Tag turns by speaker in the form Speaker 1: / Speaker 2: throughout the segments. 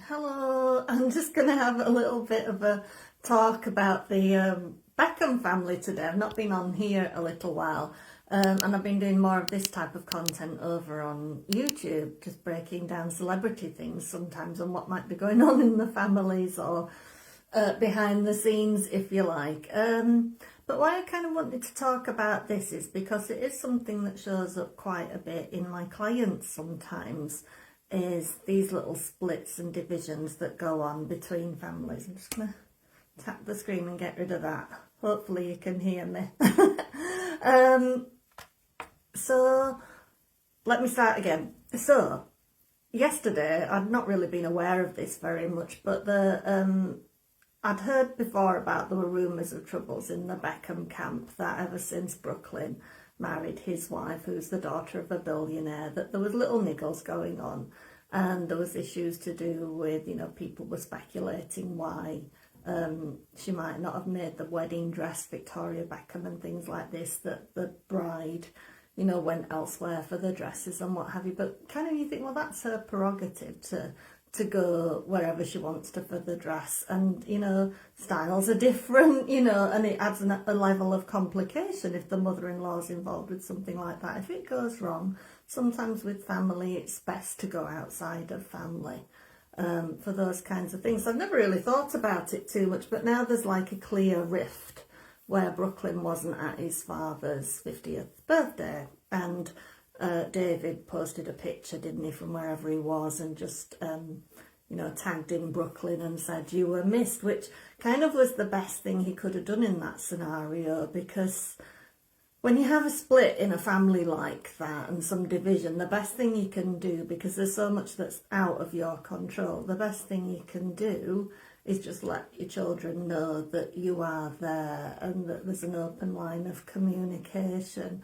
Speaker 1: Hello, I'm just going to have a little bit of a talk about the Beckham family today. I've not been on here a little while, and I've been doing more of this type of content over on YouTube, just breaking down celebrity things sometimes and what might be going on in the families or behind the scenes, if you like. But why I kind of wanted to talk about this is because it is something that shows up quite a bit in my clients sometimes, is these little splits and divisions that go on between families. I'm just going to tap the screen and get rid of that. Hopefully you can hear me. So let me start again. So yesterday, I'd not really been aware of this very much, but I'd heard before about there were rumours of troubles in the Beckham camp, that ever since Brooklyn married his wife, who's the daughter of a billionaire, that there was little niggles going on, and there was issues to do with, people were speculating why she might not have made the wedding dress Victoria Beckham and things like this, that the bride, went elsewhere for the dresses and what have you. But kind of you think, well, that's her prerogative to go wherever she wants to for the dress, and styles are different, and it adds a level of complication if the mother-in-law's involved with something like that. If it goes wrong, sometimes with family it's best to go outside of family for those kinds of things. I've never really thought about it too much, but now there's like a clear rift where Brooklyn wasn't at his father's 50th birthday, and David posted a picture, didn't he, from wherever he was, and just tagged in Brooklyn and said you were missed, which kind of was the best thing he could have done in that scenario, because when you have a split in a family like that and some division, the best thing you can do, because there's so much that's out of your control, the best thing you can do is just let your children know that you are there and that there's an open line of communication.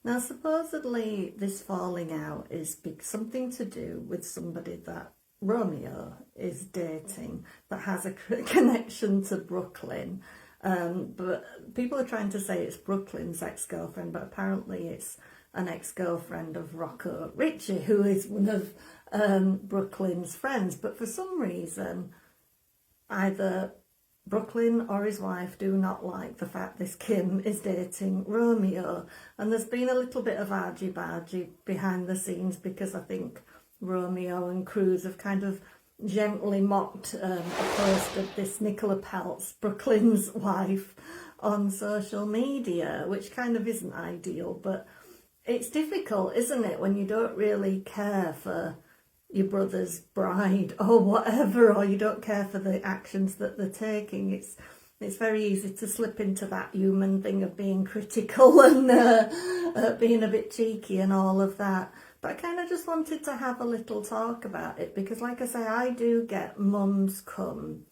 Speaker 1: Now, supposedly this falling out is something to do with somebody that Romeo is dating that has a connection to Brooklyn. But people are trying to say it's Brooklyn's ex-girlfriend, but apparently it's an ex-girlfriend of Rocco Ritchie, who is one of Brooklyn's friends. But for some reason, either Brooklyn or his wife do not like the fact this Kim is dating Romeo, and there's been a little bit of argy-bargy behind the scenes, because I think Romeo and Cruz have kind of gently mocked a post of this Nicola Peltz, Brooklyn's wife, on social media, which kind of isn't ideal. But it's difficult, isn't it, when you don't really care for your brother's bride or whatever, or you don't care for the actions that they're taking. It's very easy to slip into that human thing of being critical and being a bit cheeky and all of that. But I kind of just wanted to have a little talk about it, because like I say, I do get mums come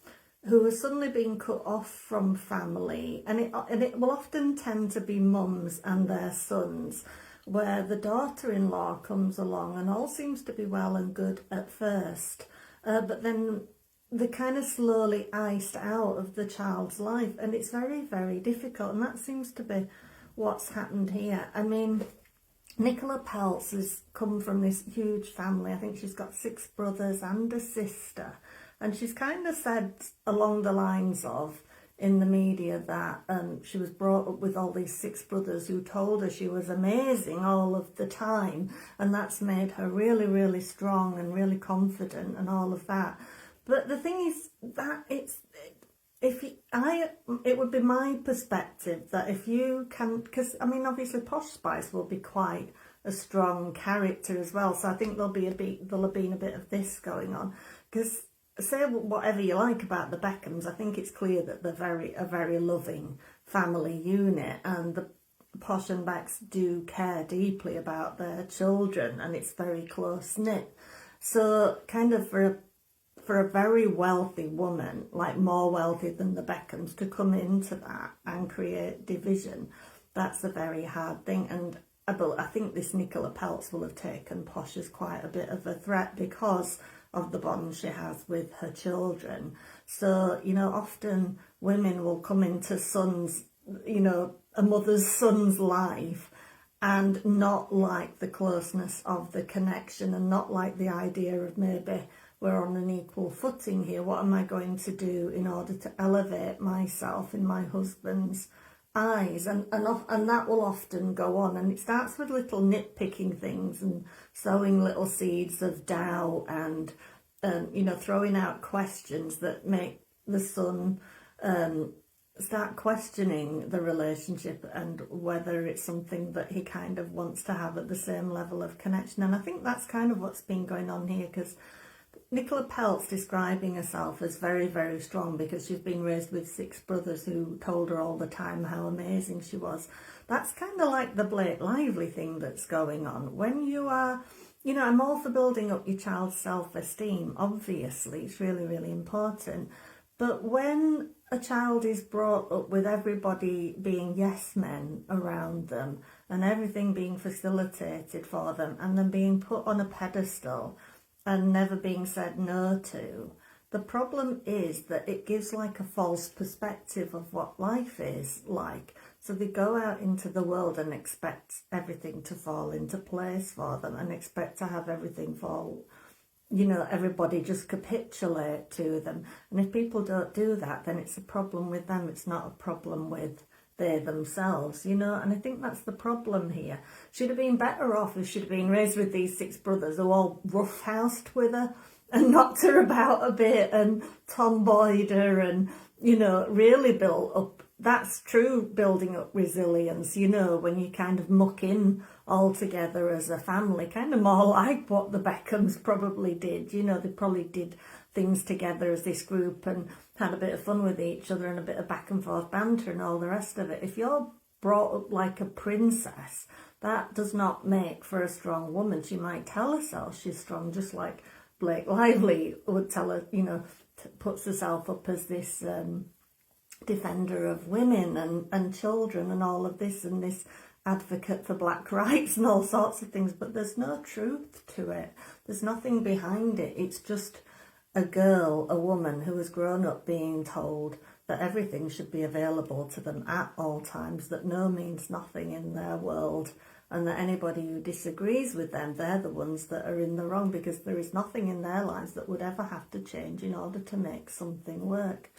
Speaker 1: who are suddenly being cut off from family, and it will often tend to be mums and their sons, where the daughter-in-law comes along and all seems to be well and good at first, but then they're kind of slowly iced out of the child's life, and it's very, very difficult, and that seems to be what's happened here. I mean, Nicola Peltz has come from this huge family. I think she's got 6 brothers and a sister, and she's kind of said along the lines of, in the media, that she was brought up with all these 6 brothers who told her she was amazing all of the time, and that's made her really, really strong and really confident and all of that. But the thing is that it would be my perspective that if you can, because I mean obviously Posh Spice will be quite a strong character as well, so I think there'll have been a bit of this going on, because say whatever you like about the Beckhams, I think it's clear that they're a very loving family unit, and the Posh and Becks do care deeply about their children, and it's very close knit. So kind of for a very wealthy woman, like more wealthy than the Beckhams, to come into that and create division, that's a very hard thing. And I think this Nicola Peltz will have taken Posh as quite a bit of a threat because of the bond she has with her children. So, often women will come into a mother's son's life and not like the closeness of the connection, and not like the idea of maybe we're on an equal footing here. What am I going to do in order to elevate myself in my husband's eyes? And that will often go on, and it starts with little nitpicking things and sowing little seeds of doubt, and throwing out questions that make the son start questioning the relationship and whether it's something that he kind of wants to have at the same level of connection. And I think that's kind of what's been going on here, because Nicola Peltz describing herself as very, very strong because she's been raised with 6 brothers who told her all the time how amazing she was. That's kind of like the Blake Lively thing that's going on. When you are, I'm all for building up your child's self-esteem. Obviously, it's really, really important. But when a child is brought up with everybody being yes men around them and everything being facilitated for them and then being put on a pedestal and never being said no to, the problem is that it gives like a false perspective of what life is like. So they go out into the world and expect everything to fall into place for them and expect to have everything fall, everybody just capitulate to them. And if people don't do that, then it's a problem with them. It's not a problem with they themselves, and I think that's the problem here. She'd have been better off if she'd have been raised with these 6 brothers who all roughhoused with her and knocked her about a bit and tomboyed her and, really built up. That's true building up resilience, when you kind of muck in all together as a family, kind of more like what the Beckhams probably did. They probably did things together as this group and had a bit of fun with each other and a bit of back and forth banter and all the rest of it. If you're brought up like a princess, that does not make for a strong woman. She might tell herself she's strong, just like Blake Lively would tell her, puts herself up as this defender of women and children and all of this, and this advocate for black rights and all sorts of things, but there's no truth to it. There's nothing behind it. It's just a girl, a woman who has grown up being told that everything should be available to them at all times, that no means nothing in their world, and that anybody who disagrees with them, they're the ones that are in the wrong, because there is nothing in their lives that would ever have to change in order to make something work.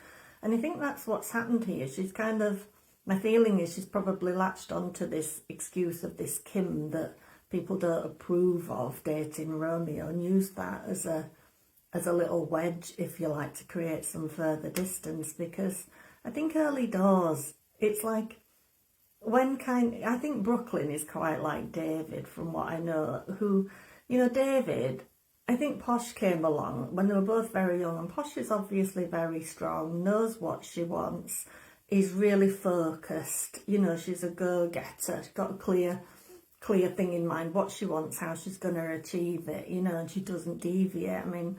Speaker 1: And I think that's what's happened here. She's kind of, my feeling is she's probably latched onto this excuse of this Kim that people don't approve of dating Romeo, and used that as a little wedge, if you like, to create some further distance. Because I think early doors, it's like I think Brooklyn is quite like David, from what I know, who, David, I think Posh came along when they were both very young, and Posh is obviously very strong, knows what she wants, is really focused, she's a go-getter, she's got a clear thing in mind, what she wants, how she's going to achieve it, and she doesn't deviate. I mean,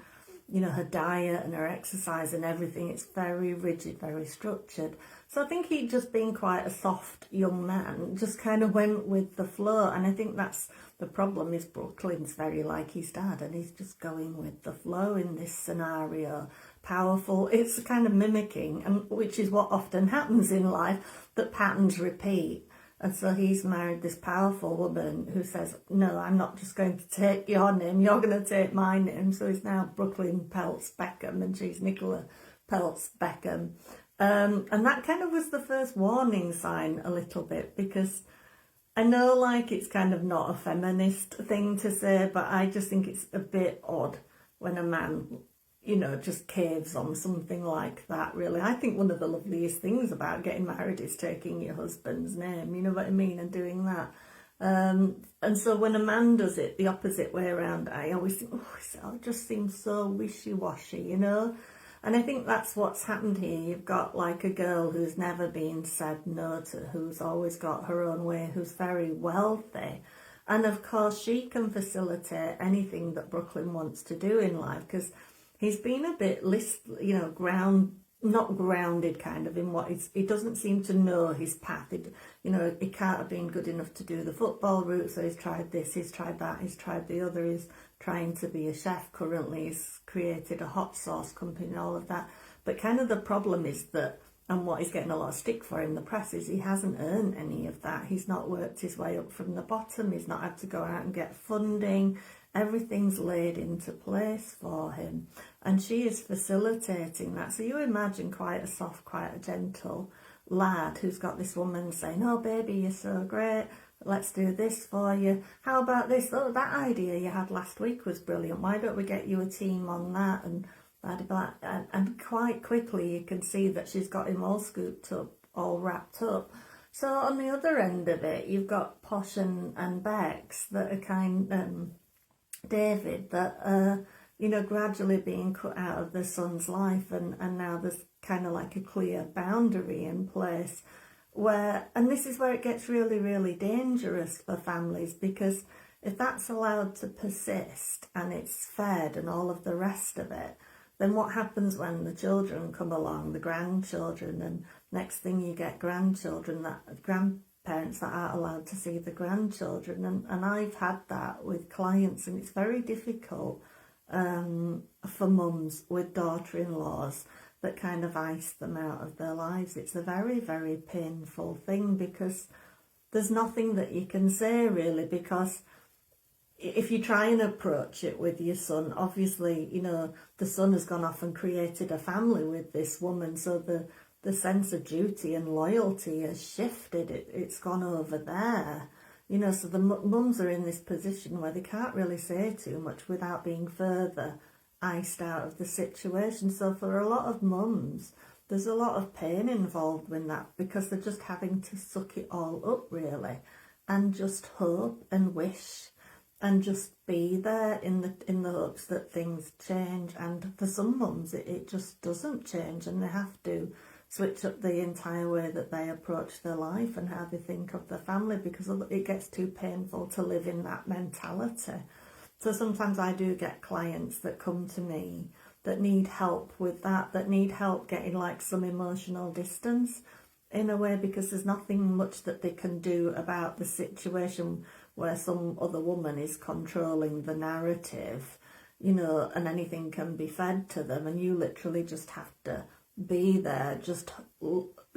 Speaker 1: her diet and her exercise and everything, it's very rigid, very structured. So I think he'd just been quite a soft young man, just kind of went with the flow. And I think that's the problem, is Brooklyn's very like his dad, and he's just going with the flow in this scenario. Powerful, it's kind of mimicking, and which is what often happens in life, that patterns repeat. And so he's married this powerful woman who says, no, I'm not just going to take your name, you're going to take my name. So he's now Brooklyn Peltz Beckham and she's Nicola Peltz Beckham. And that kind of was the first warning sign a little bit, because I know like it's kind of not a feminist thing to say, but I just think it's a bit odd when a man, just caves on something like that, really. I think one of the loveliest things about getting married is taking your husband's name, you know what I mean, and doing that. And so when a man does it the opposite way around, I always think, it just seems so wishy-washy, And I think that's what's happened here. You've got like a girl who's never been said no to, who's always got her own way, who's very wealthy. And of course, she can facilitate anything that Brooklyn wants to do in life, because he's been a bit, not grounded kind of in what he doesn't seem to know his path. He can't have been good enough to do the football route, so he's tried this, he's tried that, he's tried the other, he's trying to be a chef currently, he's created a hot sauce company and all of that. But kind of the problem is that And what he's getting a lot of stick for in the press is he hasn't earned any of that. He's not worked his way up from the bottom. He's not had to go out and get funding. Everything's laid into place for him. And she is facilitating that. So you imagine quite a soft, quite a gentle lad who's got this woman saying, oh, baby, you're so great. Let's do this for you. How about this? Oh, that idea you had last week was brilliant. Why don't we get you a team on that? And quite quickly you can see that she's got him all scooped up, all wrapped up. So on the other end of it, you've got Posh and Bex that are David, that are, gradually being cut out of their son's life, and now there's kind of like a clear boundary in place and this is where it gets really, really dangerous for families, because if that's allowed to persist and it's fed and all of the rest of it, then what happens when the children come along, the grandchildren, and next thing you get grandparents that aren't allowed to see the grandchildren. And I've had that with clients, and it's very difficult for mums with daughter-in-laws that kind of ice them out of their lives. It's a very, very painful thing, because there's nothing that you can say really, because if you try and approach it with your son, obviously, the son has gone off and created a family with this woman, so the sense of duty and loyalty has shifted. It's gone over there, so the mums are in this position where they can't really say too much without being further iced out of the situation. So for a lot of mums, there's a lot of pain involved with that, because they're just having to suck it all up really, and just hope and wish and just be there in the hopes that things change. And for some mums it just doesn't change, and they have to switch up the entire way that they approach their life and how they think of their family, because it gets too painful to live in that mentality. So sometimes I do get clients that come to me that need help with that need help getting like some emotional distance in a way, because there's nothing much that they can do about the situation where some other woman is controlling the narrative, and anything can be fed to them, and you literally just have to be there, just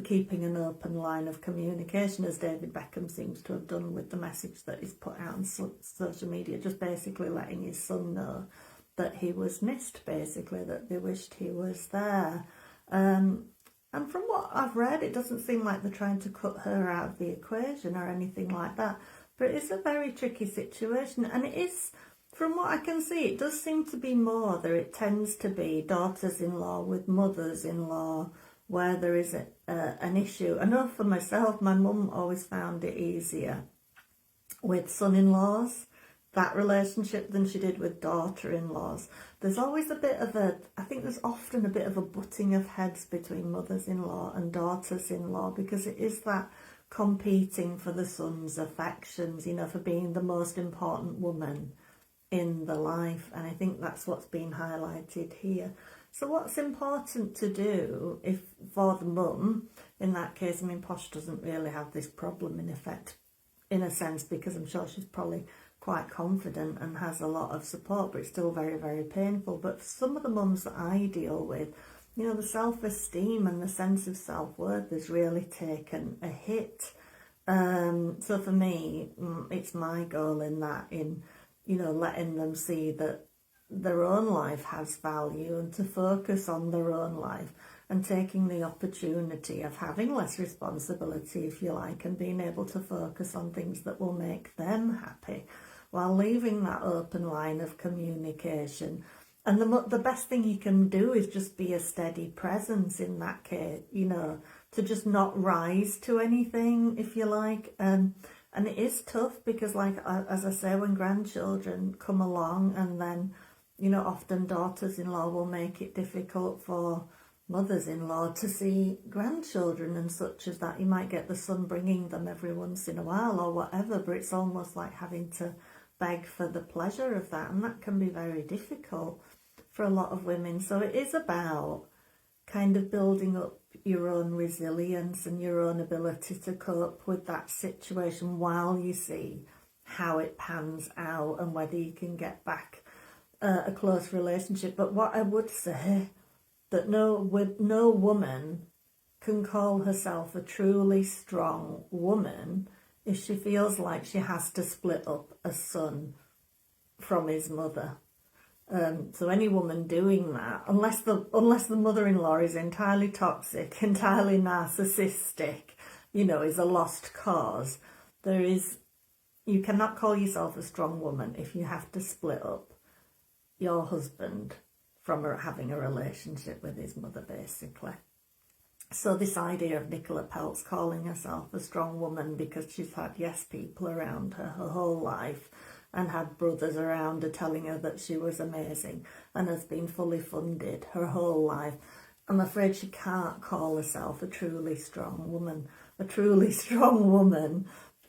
Speaker 1: keeping an open line of communication, as David Beckham seems to have done with the message that he's put out on social media, just basically letting his son know that he was missed, basically, that they wished he was there. And from what I've read, it doesn't seem like they're trying to cut her out of the equation or anything like that. But it's a very tricky situation, and it is, from what I can see, it does seem to be more that it tends to be daughters-in-law with mothers-in-law where there is an issue. I know for myself, my mum always found it easier with son-in-laws, that relationship, than she did with daughter-in-laws. There's always I think there's often a bit of a butting of heads between mothers-in-law and daughters-in-law, because it is that competing for the son's affections, for being the most important woman in the life. And I think that's what's been highlighted here. So what's important to do if for the mum, in that case, Posh doesn't really have this problem in effect, in a sense, because I'm sure she's probably quite confident and has a lot of support, but it's still very, very painful. But for some of the mums that I deal with, the self-esteem and the sense of self-worth has really taken a hit. So for me, it's my goal in letting them see that their own life has value, and to focus on their own life and taking the opportunity of having less responsibility, if you like, and being able to focus on things that will make them happy, while leaving that open line of communication. And the best thing you can do is just be a steady presence in that case, to just not rise to anything, if you like. And it is tough, because, like, as I say, when grandchildren come along, and then, often daughters-in-law will make it difficult for mothers-in-law to see grandchildren and such as that. You might get the son bringing them every once in a while or whatever, but it's almost like having to beg for the pleasure of that, and that can be very difficult for a lot of women. So it is about kind of building up your own resilience and your own ability to cope with that situation while you see how it pans out and whether you can get back a close relationship. But what I would say, that no woman can call herself a truly strong woman if she feels like she has to split up a son from his mother. So any woman doing that, unless the mother-in-law is entirely toxic, entirely narcissistic, is a lost cause, you cannot call yourself a strong woman if you have to split up your husband from having a relationship with his mother, basically. So this idea of Nicola Peltz calling herself a strong woman because she's had yes people around her whole life and had brothers around her telling her that she was amazing and has been fully funded her whole life, I'm afraid she can't call herself a truly strong woman. A truly strong woman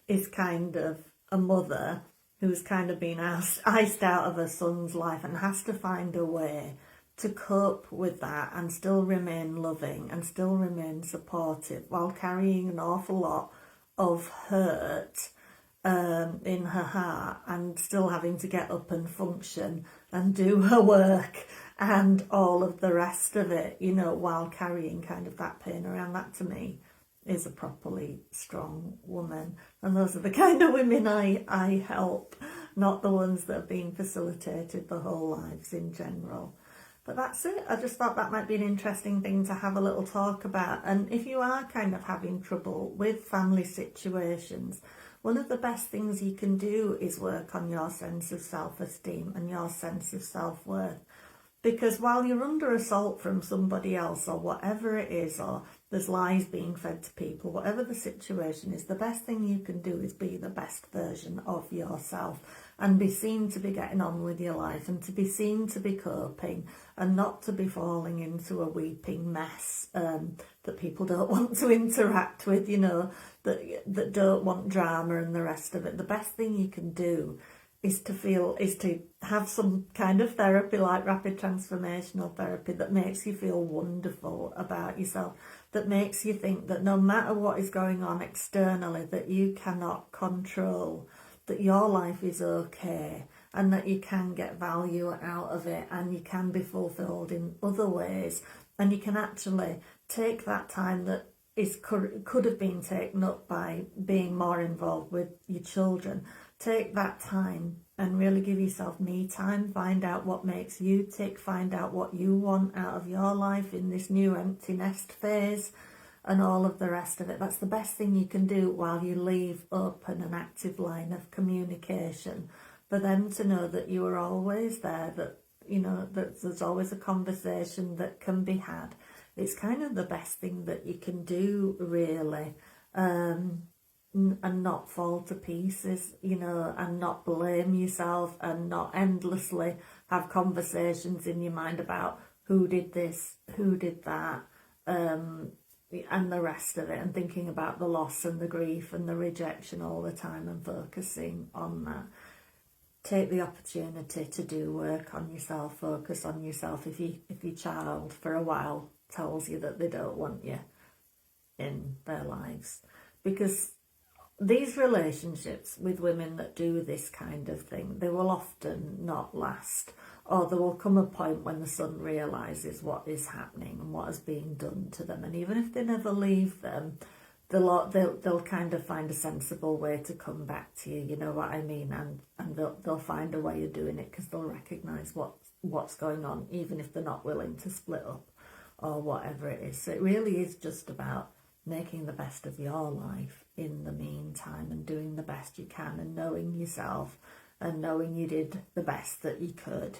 Speaker 1: is kind of a mother who's kind of been iced out of her son's life and has to find a way to cope with that and still remain loving and still remain supportive while carrying an awful lot of hurt in her heart and still having to get up and function and do her work and all of the rest of it, while carrying kind of that pain around. That to me is a properly strong woman. And those are the kind of women I help, not the ones that have been facilitated their whole lives in general. But that's it. I just thought that might be an interesting thing to have a little talk about. And if you are kind of having trouble with family situations, one of the best things you can do is work on your sense of self-esteem and your sense of self-worth. Because while you're under assault from somebody else or whatever it is, or there's lies being fed to people, whatever the situation is, the best thing you can do is be the best version of yourself and be seen to be getting on with your life and to be seen to be coping and not to be falling into a weeping mess that people don't want to interact with, that don't want drama and the rest of it. The best thing you can do is to have some kind of therapy like rapid transformational therapy that makes you feel wonderful about yourself, that makes you think that no matter what is going on externally that you cannot control, that your life is okay and that you can get value out of it and you can be fulfilled in other ways, and you can actually take that time that could have been taken up by being more involved with your children. Take that time and really give yourself me time. Find out what makes you tick. Find out what you want out of your life in this new empty nest phase and all of the rest of it. That's the best thing you can do while you leave open an active line of communication for them to know that you are always there, that, that there's always a conversation that can be had. It's kind of the best thing that you can do, really. And not fall to pieces, and not blame yourself and not endlessly have conversations in your mind about who did this, who did that, and the rest of it, and thinking about the loss and the grief and the rejection all the time and focusing on that. Take the opportunity to do work on yourself, focus on yourself. If your child for a while tells you that they don't want you in their lives, because these relationships with women that do this kind of thing, they will often not last, or there will come a point when the son realises what is happening and what is being done to them, and even if they never leave them, they'll kind of find a sensible way to come back to you, you know what I mean, and they'll find a way of doing it because they'll recognise what's going on, even if they're not willing to split up or whatever it is. So it really is just about making the best of your life in the meantime and doing the best you can and knowing yourself and knowing you did the best that you could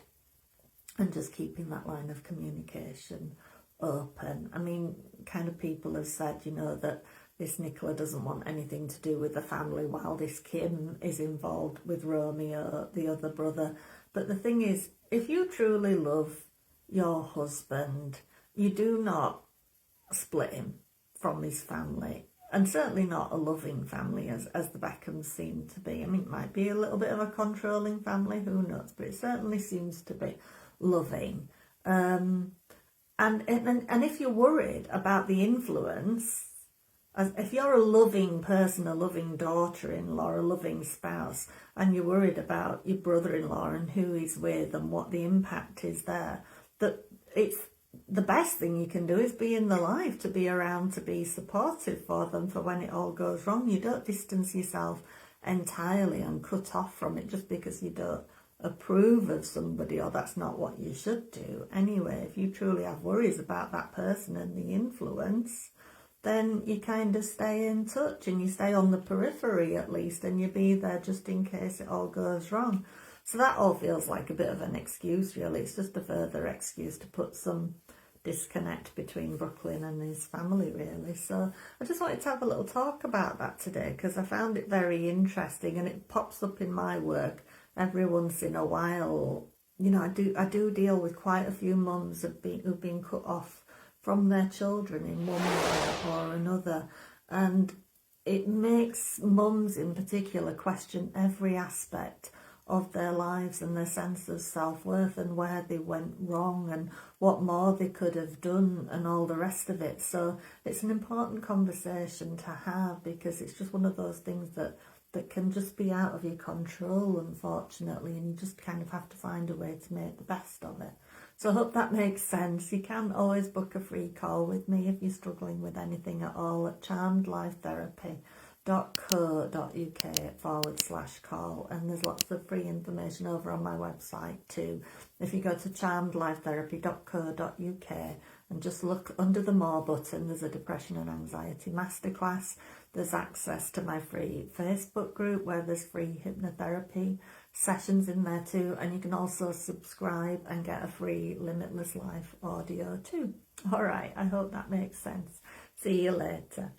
Speaker 1: and just keeping that line of communication open. I mean, kind of people have said, that this Nicola doesn't want anything to do with the family while this Kim is involved with Romeo, the other brother. But the thing is, if you truly love your husband, you do not split him from his family, and certainly not a loving family as the Beckhams seem to be. I mean, it might be a little bit of a controlling family, who knows, but it certainly seems to be loving. And if you're worried about the influence, if you're a loving person, a loving daughter-in-law, a loving spouse, and you're worried about your brother-in-law and who he's with and what the impact is there, that the best thing you can do is be in their life, to be around, to be supportive for them for when it all goes wrong. You don't distance yourself entirely and cut off from it just because you don't approve of somebody, or that's not what you should do. Anyway, if you truly have worries about that person and the influence, then you kind of stay in touch and you stay on the periphery at least, and you be there just in case it all goes wrong. So that all feels like a bit of an excuse, really. It's just a further excuse to put some disconnect between Brooklyn and his family, really. So I just wanted to have a little talk about that today because I found it very interesting, and it pops up in my work every once in a while. You know, I do deal with quite a few mums who've been cut off from their children in one way or another, and it makes mums in particular question every aspect of their lives and their sense of self-worth and where they went wrong and what more they could have done and all the rest of it. So it's an important conversation to have, because it's just one of those things that can just be out of your control, unfortunately, and you just kind of have to find a way to make the best of it. So I hope that makes sense. You can always book a free call with me if you're struggling with anything at all at charmedlifetherapy.co.uk/call, and there's lots of free information over on my website too. If you go to charmedlifetherapy.co.uk and just look under the More button, there's a depression and anxiety masterclass. There's access to my free Facebook group where there's free hypnotherapy sessions in there too, and you can also subscribe and get a free Limitless Life audio too. All right, I hope that makes sense. See you later.